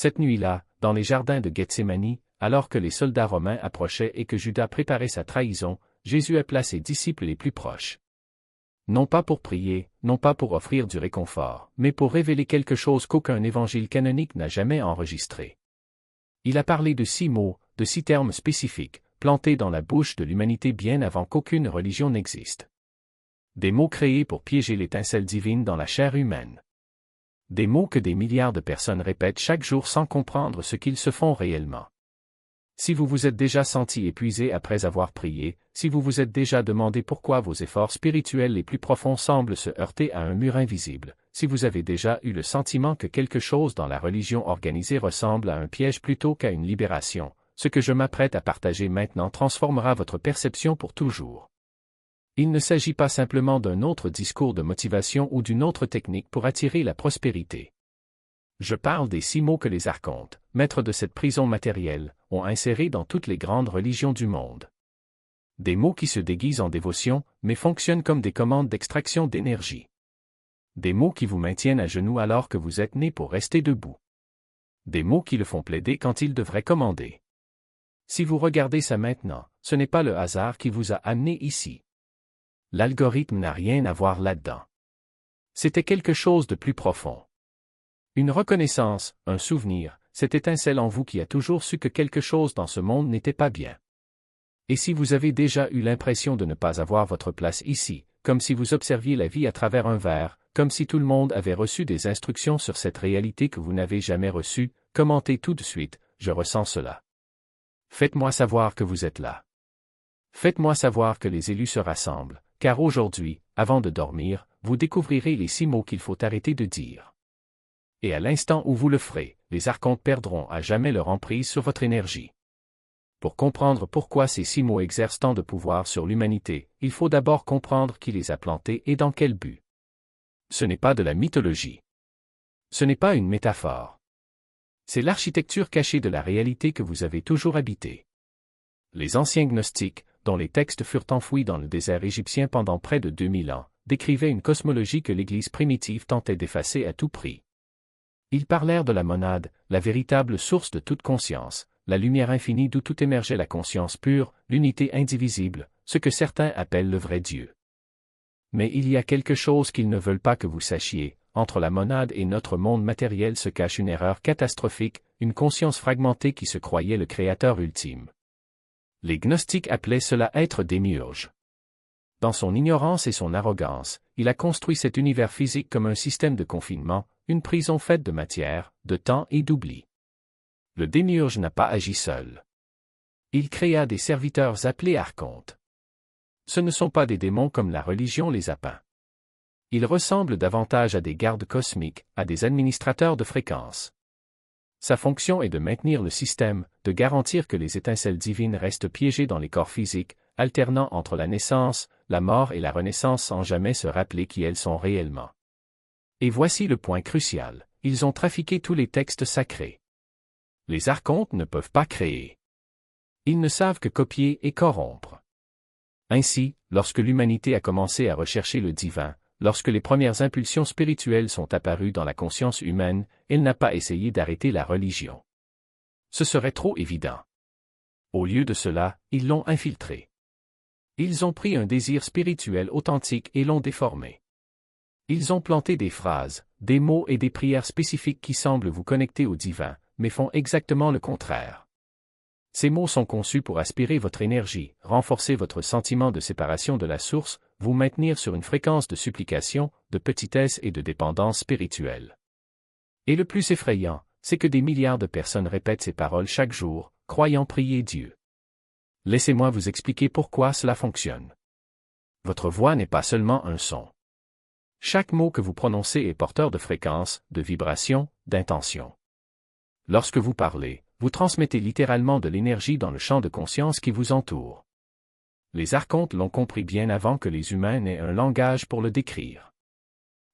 Cette nuit-là, dans les jardins de Gethsémani, alors que les soldats romains approchaient et que Judas préparait sa trahison, Jésus appela ses disciples les plus proches. Non pas pour prier, non pas pour offrir du réconfort, mais pour révéler quelque chose qu'aucun évangile canonique n'a jamais enregistré. Il a parlé de 6 mots, de 6 termes spécifiques, plantés dans la bouche de l'humanité bien avant qu'aucune religion n'existe. Des mots créés pour piéger l'étincelle divine dans la chair humaine. Des mots que des milliards de personnes répètent chaque jour sans comprendre ce qu'ils se font réellement. Si vous vous êtes déjà senti épuisé après avoir prié, si vous vous êtes déjà demandé pourquoi vos efforts spirituels les plus profonds semblent se heurter à un mur invisible, si vous avez déjà eu le sentiment que quelque chose dans la religion organisée ressemble à un piège plutôt qu'à une libération, ce que je m'apprête à partager maintenant transformera votre perception pour toujours. Il ne s'agit pas simplement d'un autre discours de motivation ou d'une autre technique pour attirer la prospérité. Je parle des 6 mots que les archontes, maîtres de cette prison matérielle, ont insérés dans toutes les grandes religions du monde. Des mots qui se déguisent en dévotion, mais fonctionnent comme des commandes d'extraction d'énergie. Des mots qui vous maintiennent à genoux alors que vous êtes né pour rester debout. Des mots qui le font plaider quand il devrait commander. Si vous regardez ça maintenant, ce n'est pas le hasard qui vous a amené ici. L'algorithme n'a rien à voir là-dedans. C'était quelque chose de plus profond. Une reconnaissance, un souvenir, cette étincelle en vous qui a toujours su que quelque chose dans ce monde n'était pas bien. Et si vous avez déjà eu l'impression de ne pas avoir votre place ici, comme si vous observiez la vie à travers un verre, comme si tout le monde avait reçu des instructions sur cette réalité que vous n'avez jamais reçue, commentez tout de suite, je ressens cela. Faites-moi savoir que vous êtes là. Faites-moi savoir que les élus se rassemblent, car aujourd'hui, avant de dormir, vous découvrirez les 6 mots qu'il faut arrêter de dire. Et à l'instant où vous le ferez, les archontes perdront à jamais leur emprise sur votre énergie. Pour comprendre pourquoi ces 6 mots exercent tant de pouvoir sur l'humanité, il faut d'abord comprendre qui les a plantés et dans quel but. Ce n'est pas de la mythologie. Ce n'est pas une métaphore. C'est l'architecture cachée de la réalité que vous avez toujours habitée. Les anciens gnostiques, dont les textes furent enfouis dans le désert égyptien pendant près de 2000 ans, décrivaient une cosmologie que l'Église primitive tentait d'effacer à tout prix. Ils parlèrent de la monade, la véritable source de toute conscience, la lumière infinie d'où tout émergeait la conscience pure, l'unité indivisible, ce que certains appellent le vrai Dieu. Mais il y a quelque chose qu'ils ne veulent pas que vous sachiez, entre la monade et notre monde matériel se cache une erreur catastrophique, une conscience fragmentée qui se croyait le créateur ultime. Les gnostiques appelaient cela être démiurge. Dans son ignorance et son arrogance, il a construit cet univers physique comme un système de confinement, une prison faite de matière, de temps et d'oubli. Le démiurge n'a pas agi seul. Il créa des serviteurs appelés archontes. Ce ne sont pas des démons comme la religion les a peints. Ils ressemblent davantage à des gardes cosmiques, à des administrateurs de fréquences. Sa fonction est de maintenir le système, de garantir que les étincelles divines restent piégées dans les corps physiques, alternant entre la naissance, la mort et la renaissance sans jamais se rappeler qui elles sont réellement. Et voici le point crucial, ils ont trafiqué tous les textes sacrés. Les archontes ne peuvent pas créer. Ils ne savent que copier et corrompre. Ainsi, lorsque l'humanité a commencé à rechercher le divin, lorsque les premières impulsions spirituelles sont apparues dans la conscience humaine, elle n'a pas essayé d'arrêter la religion. Ce serait trop évident. Au lieu de cela, ils l'ont infiltré. Ils ont pris un désir spirituel authentique et l'ont déformé. Ils ont planté des phrases, des mots et des prières spécifiques qui semblent vous connecter au divin, mais font exactement le contraire. Ces mots sont conçus pour aspirer votre énergie, renforcer votre sentiment de séparation de la source, vous maintenir sur une fréquence de supplication, de petitesse et de dépendance spirituelle. Et le plus effrayant, c'est que des milliards de personnes répètent ces paroles chaque jour, croyant prier Dieu. Laissez-moi vous expliquer pourquoi cela fonctionne. Votre voix n'est pas seulement un son. Chaque mot que vous prononcez est porteur de fréquence, de vibration, d'intention. Lorsque vous parlez, vous transmettez littéralement de l'énergie dans le champ de conscience qui vous entoure. Les archontes l'ont compris bien avant que les humains n'aient un langage pour le décrire.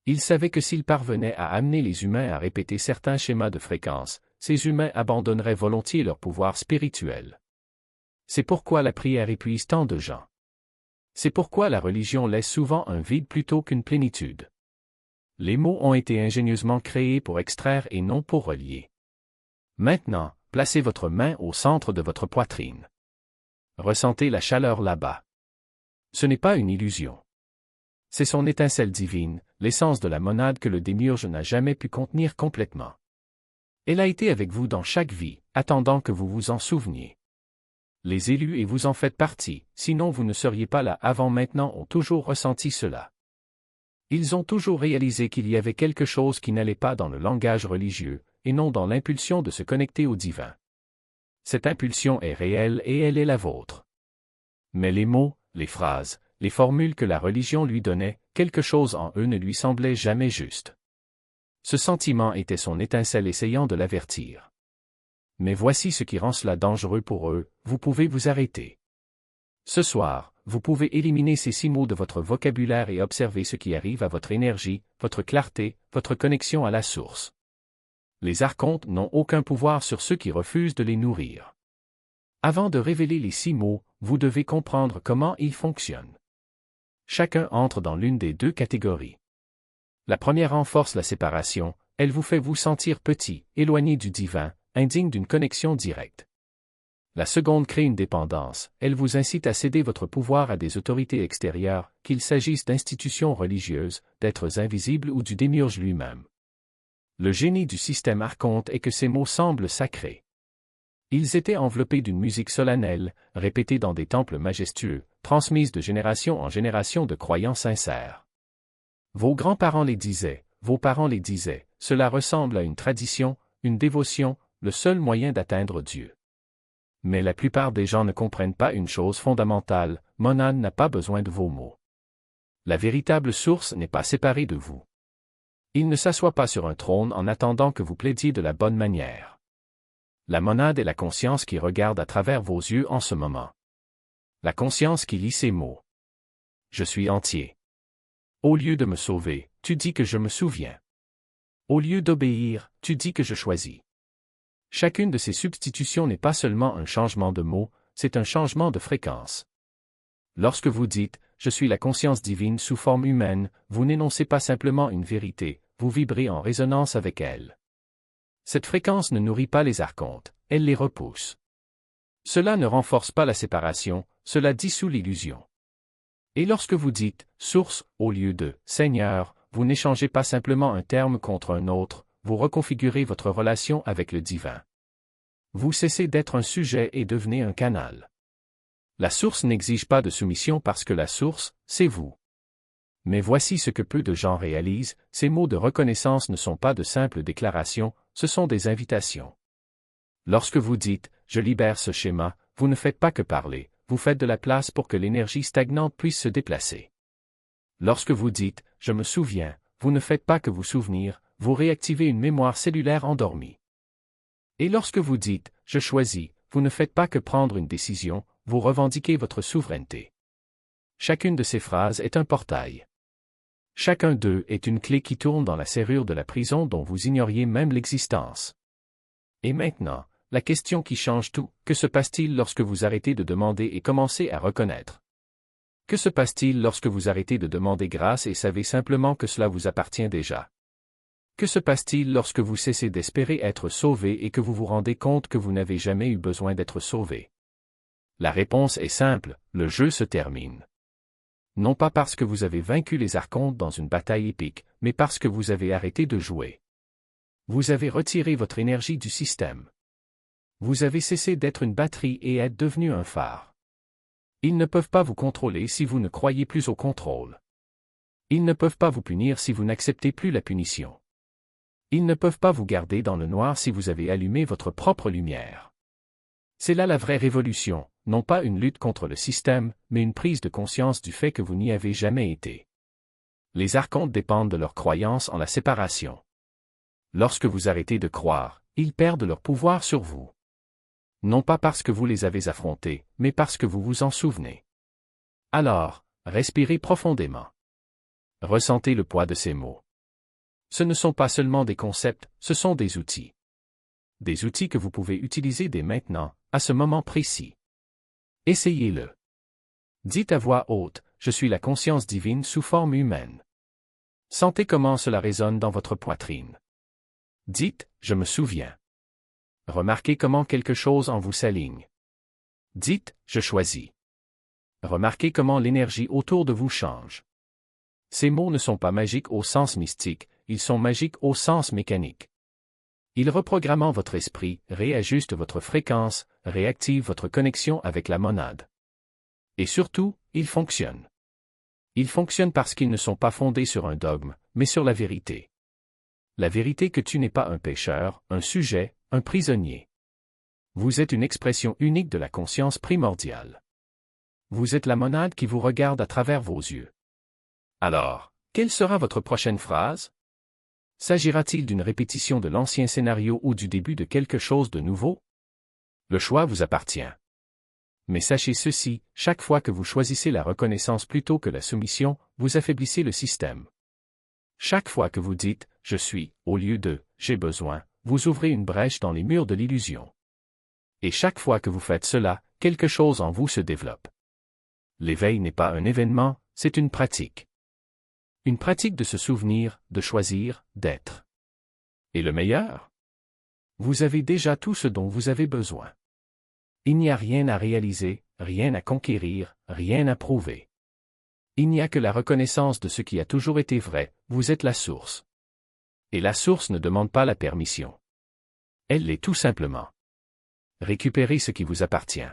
Ils savaient que s'ils parvenaient à amener les humains à répéter certains schémas de fréquence, ces humains abandonneraient volontiers leur pouvoir spirituel. C'est pourquoi la prière épuise tant de gens. C'est pourquoi la religion laisse souvent un vide plutôt qu'une plénitude. Les mots ont été ingénieusement créés pour extraire et non pour relier. Maintenant, placez votre main au centre de votre poitrine. Ressentez la chaleur là-bas. Ce n'est pas une illusion. C'est son étincelle divine, l'essence de la monade que le démiurge n'a jamais pu contenir complètement. Elle a été avec vous dans chaque vie, attendant que vous vous en souveniez. Les élus et vous en faites partie, sinon vous ne seriez pas là avant maintenant ont toujours ressenti cela. Ils ont toujours réalisé qu'il y avait quelque chose qui n'allait pas dans le langage religieux, et non dans l'impulsion de se connecter au divin. Cette impulsion est réelle et elle est la vôtre. Mais les mots, les phrases, les formules que la religion lui donnait, quelque chose en eux ne lui semblait jamais juste. Ce sentiment était son étincelle essayant de l'avertir. Mais voici ce qui rend cela dangereux pour eux, vous pouvez vous arrêter. Ce soir, vous pouvez éliminer ces 6 mots de votre vocabulaire et observer ce qui arrive à votre énergie, votre clarté, votre connexion à la source. Les archontes n'ont aucun pouvoir sur ceux qui refusent de les nourrir. Avant de révéler les 6 mots, vous devez comprendre comment ils fonctionnent. Chacun entre dans l'une des 2 catégories. La première renforce la séparation, elle vous fait vous sentir petit, éloigné du divin, indigne d'une connexion directe. La seconde crée une dépendance, elle vous incite à céder votre pouvoir à des autorités extérieures, qu'il s'agisse d'institutions religieuses, d'êtres invisibles ou du démiurge lui-même. Le génie du système archonte est que ces mots semblent sacrés. Ils étaient enveloppés d'une musique solennelle, répétée dans des temples majestueux, transmise de génération en génération de croyants sincères. Vos grands-parents les disaient, vos parents les disaient, cela ressemble à une tradition, une dévotion, le seul moyen d'atteindre Dieu. Mais la plupart des gens ne comprennent pas une chose fondamentale, monade n'a pas besoin de vos mots. La véritable source n'est pas séparée de vous. Il ne s'assoit pas sur un trône en attendant que vous plaidiez de la bonne manière. La monade est la conscience qui regarde à travers vos yeux en ce moment. La conscience qui lit ces mots. Je suis entier. Au lieu de me sauver, tu dis que je me souviens. Au lieu d'obéir, tu dis que je choisis. Chacune de ces substitutions n'est pas seulement un changement de mots, c'est un changement de fréquence. Lorsque vous dites « Je suis la conscience divine sous forme humaine », vous n'énoncez pas simplement une vérité, vous vibrez en résonance avec elle. Cette fréquence ne nourrit pas les archontes, elle les repousse. Cela ne renforce pas la séparation, cela dissout l'illusion. Et lorsque vous dites « source » au lieu de « Seigneur », vous n'échangez pas simplement un terme contre un autre, vous reconfigurez votre relation avec le divin. Vous cessez d'être un sujet et devenez un canal. La source n'exige pas de soumission parce que la source, c'est vous. Mais voici ce que peu de gens réalisent, ces mots de reconnaissance ne sont pas de simples déclarations, ce sont des invitations. Lorsque vous dites « je libère ce schéma », vous ne faites pas que parler, vous faites de la place pour que l'énergie stagnante puisse se déplacer. Lorsque vous dites « je me souviens », vous ne faites pas que vous souvenir, vous réactivez une mémoire cellulaire endormie. Et lorsque vous dites « je choisis », vous ne faites pas que prendre une décision, vous revendiquez votre souveraineté. Chacune de ces phrases est un portail. Chacun d'eux est une clé qui tourne dans la serrure de la prison dont vous ignoriez même l'existence. Et maintenant, la question qui change tout, que se passe-t-il lorsque vous arrêtez de demander et commencez à reconnaître? Que se passe-t-il lorsque vous arrêtez de demander grâce et savez simplement que cela vous appartient déjà? Que se passe-t-il lorsque vous cessez d'espérer être sauvé et que vous vous rendez compte que vous n'avez jamais eu besoin d'être sauvé? La réponse est simple, le jeu se termine. Non pas parce que vous avez vaincu les archontes dans une bataille épique, mais parce que vous avez arrêté de jouer. Vous avez retiré votre énergie du système. Vous avez cessé d'être une batterie et êtes devenu un phare. Ils ne peuvent pas vous contrôler si vous ne croyez plus au contrôle. Ils ne peuvent pas vous punir si vous n'acceptez plus la punition. Ils ne peuvent pas vous garder dans le noir si vous avez allumé votre propre lumière. C'est là la vraie révolution, non pas une lutte contre le système, mais une prise de conscience du fait que vous n'y avez jamais été. Les archontes dépendent de leur croyance en la séparation. Lorsque vous arrêtez de croire, ils perdent leur pouvoir sur vous. Non pas parce que vous les avez affrontés, mais parce que vous vous en souvenez. Alors, respirez profondément. Ressentez le poids de ces mots. Ce ne sont pas seulement des concepts, ce sont des outils. Des outils que vous pouvez utiliser dès maintenant, à ce moment précis. Essayez-le. Dites à voix haute, je suis la conscience divine sous forme humaine. Sentez comment cela résonne dans votre poitrine. Dites, je me souviens. Remarquez comment quelque chose en vous s'aligne. Dites, je choisis. Remarquez comment l'énergie autour de vous change. Ces mots ne sont pas magiques au sens mystique, ils sont magiques au sens mécanique. Ils reprogramment votre esprit, réajustent votre fréquence, réactivent votre connexion avec la monade. Et surtout, ils fonctionnent. Ils fonctionnent parce qu'ils ne sont pas fondés sur un dogme, mais sur la vérité. La vérité que tu n'es pas un pécheur, un sujet, un prisonnier. Vous êtes une expression unique de la conscience primordiale. Vous êtes la monade qui vous regarde à travers vos yeux. Alors, quelle sera votre prochaine phrase? S'agira-t-il d'une répétition de l'ancien scénario ou du début de quelque chose de nouveau? Le choix vous appartient. Mais sachez ceci, chaque fois que vous choisissez la reconnaissance plutôt que la soumission, vous affaiblissez le système. Chaque fois que vous dites « je suis » au lieu de « j'ai besoin », vous ouvrez une brèche dans les murs de l'illusion. Et chaque fois que vous faites cela, quelque chose en vous se développe. L'éveil n'est pas un événement, c'est une pratique. Une pratique de se souvenir, de choisir, d'être. Et le meilleur? Vous avez déjà tout ce dont vous avez besoin. Il n'y a rien à réaliser, rien à conquérir, rien à prouver. Il n'y a que la reconnaissance de ce qui a toujours été vrai, vous êtes la source. Et la source ne demande pas la permission. Elle l'est tout simplement. Récupérez ce qui vous appartient.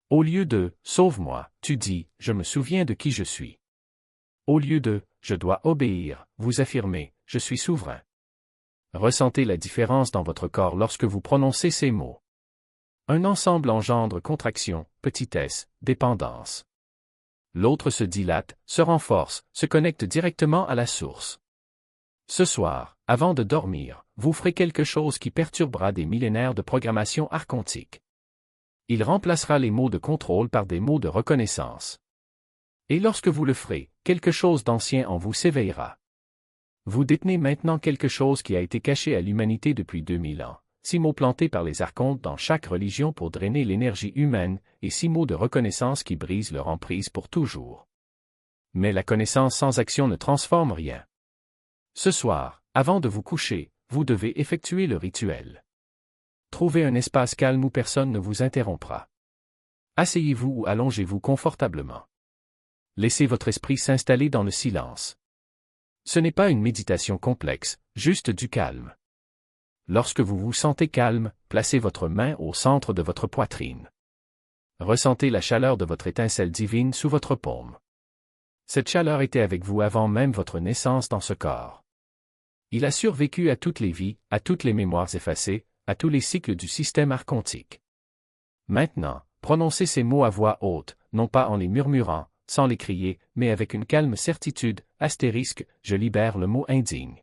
Au lieu de « sauve-moi », tu dis « je me souviens de qui je suis ». Au lieu de « je dois obéir », vous affirmez « je suis souverain ». Ressentez la différence dans votre corps lorsque vous prononcez ces mots. Un ensemble engendre contraction, petitesse, dépendance. L'autre se dilate, se renforce, se connecte directement à la source. Ce soir, avant de dormir, vous ferez quelque chose qui perturbera des millénaires de programmation archontique. Il remplacera les mots de contrôle par des mots de reconnaissance. Et lorsque vous le ferez, quelque chose d'ancien en vous s'éveillera. Vous détenez maintenant quelque chose qui a été caché à l'humanité depuis 2000 ans. 6 mots plantés par les archontes dans chaque religion pour drainer l'énergie humaine, et 6 mots de reconnaissance qui brisent leur emprise pour toujours. Mais la connaissance sans action ne transforme rien. Ce soir, avant de vous coucher, vous devez effectuer le rituel. Trouvez un espace calme où personne ne vous interrompra. Asseyez-vous ou allongez-vous confortablement. Laissez votre esprit s'installer dans le silence. Ce n'est pas une méditation complexe, juste du calme. Lorsque vous vous sentez calme, placez votre main au centre de votre poitrine. Ressentez la chaleur de votre étincelle divine sous votre paume. Cette chaleur était avec vous avant même votre naissance dans ce corps. Il a survécu à toutes les vies, à toutes les mémoires effacées, à tous les cycles du système archontique. Maintenant, prononcez ces mots à voix haute, non pas en les murmurant, sans les crier, mais avec une calme certitude, astérisque, je libère le mot indigne.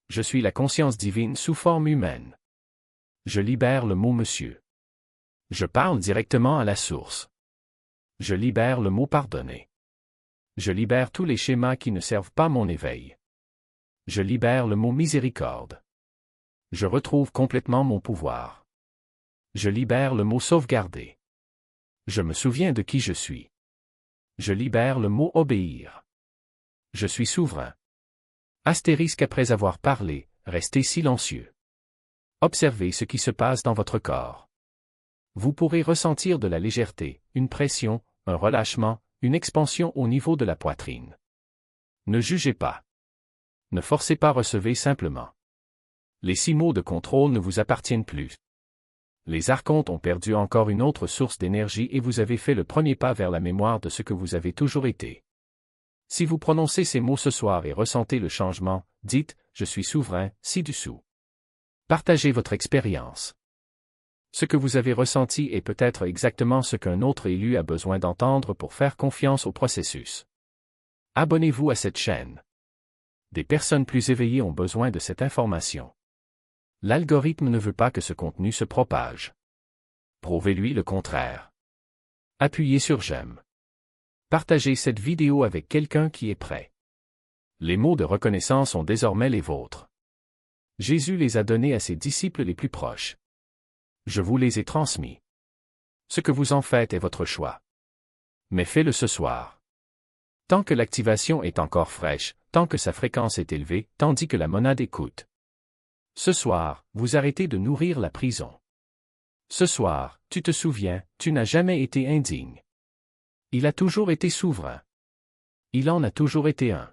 Je suis la conscience divine sous forme humaine. Je libère le mot monsieur. Je parle directement à la source. Je libère le mot pardonner. Je libère tous les schémas qui ne servent pas mon éveil. Je libère le mot miséricorde. Je retrouve complètement mon pouvoir. Je libère le mot sauvegarder. Je me souviens de qui je suis. Je libère le mot obéir. Je suis souverain. Astérisque après avoir parlé, restez silencieux. Observez ce qui se passe dans votre corps. Vous pourrez ressentir de la légèreté, une pression, un relâchement, une expansion au niveau de la poitrine. Ne jugez pas. Ne forcez pas, recevez simplement. Les 6 mots de contrôle ne vous appartiennent plus. Les archontes ont perdu encore une autre source d'énergie et vous avez fait le premier pas vers la mémoire de ce que vous avez toujours été. Si vous prononcez ces mots ce soir et ressentez le changement, dites « Je suis souverain » ci-dessous. Partagez votre expérience. Ce que vous avez ressenti est peut-être exactement ce qu'un autre élu a besoin d'entendre pour faire confiance au processus. Abonnez-vous à cette chaîne. Des personnes plus éveillées ont besoin de cette information. L'algorithme ne veut pas que ce contenu se propage. Prouvez-lui le contraire. Appuyez sur j'aime. Partagez cette vidéo avec quelqu'un qui est prêt. Les mots de reconnaissance sont désormais les vôtres. Jésus les a donnés à ses disciples les plus proches. Je vous les ai transmis. Ce que vous en faites est votre choix. Mais faites-le ce soir. Tant que l'activation est encore fraîche, tant que sa fréquence est élevée, tandis que la monade écoute. Ce soir, vous arrêtez de nourrir la prison. Ce soir, tu te souviens, tu n'as jamais été indigne. Il a toujours été souverain. Il en a toujours été un.